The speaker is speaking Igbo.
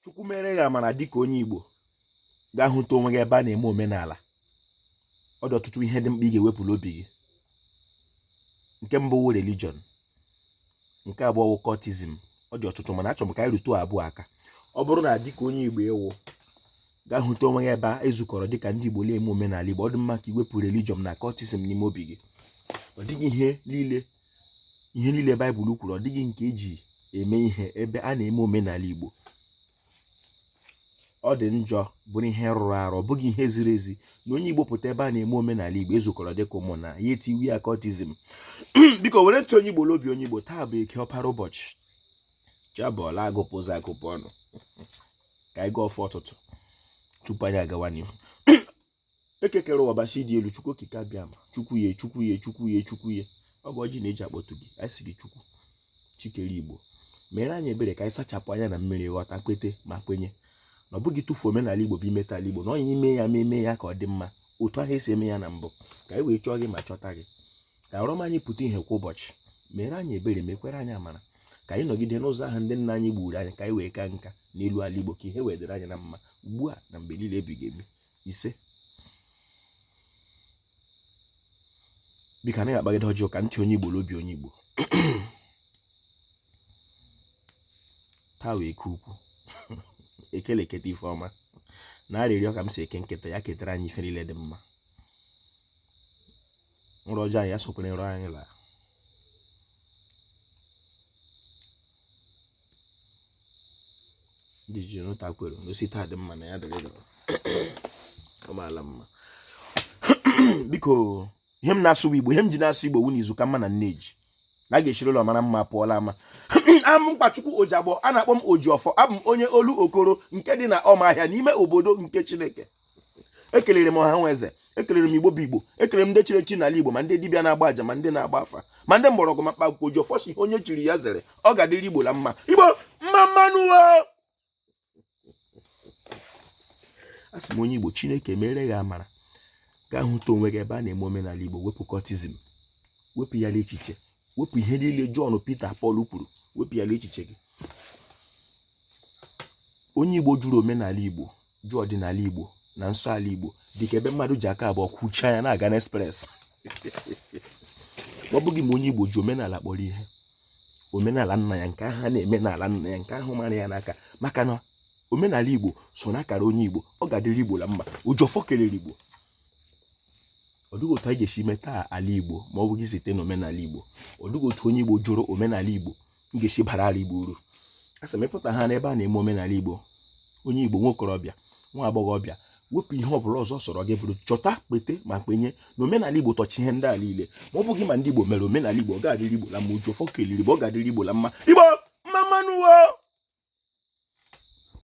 Chukwu mere gị amara dịka onye Igbo gaa hụta onwe gị ebe a na-eme omenala. Ọ dị ọtụtụ ihe dị mkpa ị ga-ewepụrụ obi gị. Nke mbụ wụ religion, nke abụọ wụ cultism. Ọ dị ọtụtụ mana achọrọ m ka anyị rute abụọ aka. Ọ bụrụ na dịka onye Igbo ịwụ gaa hụta onwe gị ebe a ezukọrọ dịka ndị Igbo na-eme omenala Igbo, ọ dị mma ka iwepụ religion na cultism n'ime obi gị. Ọ dịghị ihe niile Baịbụl kwuru, ọ dịghị nke eji eme ihe ebe a na-eme omenala Igbo. Ọ dị njọ, bụrụ ihe rụrụ arụ, ọ bụghị ihe ziri ezi na onye Igbo pụta ebe a na-eme omenala Igbo ezukọrọ dịka ụmụnna ya etiwu ya cultism. Biko were ntị onye Igbo n'obi onye Igbo. Taa bụ Eke Ọpara ụbọchị. Chiabọla agụpụzụ agụpụ ọnụ ka anyị gaa ọfọ ụtụtụ tupu anyị agawa n'ihu. Eke kere ụwa basi dị elu, Chukwu okike abịa ma Chukwu ye Chukwu ye Chukwu ye Chukwu ye. Ọ bụ ọjị na-eji akpọtụ gị. Anyị sị gị Chukwu Chikere Igbo mere anyị ebere ka anyị sachapụ anya na mmiri, ghọta, kwete ma kwenye na ọ bụghị tụfuo omenala Igbo bụ imeta ala Igbo, na onye ime ya eme ya ka ọ dị mma otu ahụ esi eme ya na mbụ, ka anyị wee chọọ gị ma chọta gị. Ka ọrọm anyị pụta ihe kwa ụbọchị. Mere anyị ebere, mekwere anyị amara ka anyị nọgide n'ụzọ ahụ ndị nna anyị gburu anyị, ka anyị wee ka nka n'elu ala Igbo, ka ihe wee dịrị anyị na mma ugbu a na mgbe niile ebighị ebi. Ise. Biko anaghị akpagide ọjọọ ka ntị onye Igbo n'obi onye Igbo. Taa wee ke ukwu ekele eketa ife ọma na arịrịọ ka m si eke nketa ya ketara anyị ife niile dị mma. Nrọ ọjọọ anyị ya sokwere nrọ anyị laa. Ndị ji n'ụta kwero n'osi taa dị mma na ya dịrị dọrọ ọmaala mma. Biko ihe m na-asụ Igbo, ihe m ji na-asụ Igbo wu n'izu ka mma na nneji na a ga-eshiri ụlọ mara mma pụọla ama. Am Mkpachukwu Ojiagbọ, a na-akpọ m Ojiọfọ. Abụ m onye olu okoro nke dị na Ọmahịa n'ime obodo nke Chineke. Ekelere m ọha nwa eze, ekelere m Igbo bụ Igbo, ekelere m ndị chiri echi n'ala Igbo, ma ndị dibịa na-agba aja, ma ndị na-agba afa, ma ndị mgbọrọgwụ ma mkpa akwụkwọ. Ojiọfọ si onye chiri ya zere, ọ ga-adịrị Igbo la mma. Igbo mma mmanụ o. A sị m onye Igbo, Chineke mere gị amara gaa hụta onwe gị ebe a na-eme omenala Igbo. Wepụ cultism, wepụ ya n'echiche, wepụ ihe niile John, Peter, Paul kwuru, wepụ ya n'echiche gị. Onye Igbo jụrụ omenala Igbo, jụọ ọdịnala Igbo na nsọ ala Igbo dịka ebe mmadụ ji aka abụọ kwuchaa ya na-aga n'express. Ọ bụghị ma onye Igbo ji omenala kpọrọ ihe, omenala nna ya nke ahụ ha na-eme n'ala nna ya, nke ahụ mara ya n'aka, maka na omenala Igbo so n'akara onye Igbo. Ọ ga-adịrị Igbo la mma. Ojiọfọ kelere Igbo. Ọ dịghị otu anyị ga-esi meta ala Igbo ma ọ bụghị site n'omenala Igbo. Ọ dịghị otu onye Igbo jụrụ omenala Igbo m ga-esi bara ala Igbo uru. A sị m ịpụta ha n'ebe a na-eme omenala Igbo, onye Igbo nwokorobịa, nwa agbọghọbịa, wepụ ihe ọbụla ọzọ sọrọ gị bụrụ, chọta, kpete ma kwenye na omenala Igbo tọchi ihe ndị a niile. Ma ọ bụghị ma ndị Igbo mere omenala Igbo, ọ ga-adịrị Igbo la mma. Ojiọfọ kelere Igbo, ọ ga-adịrị Igbo la mma. Igbo mma mmanụ o.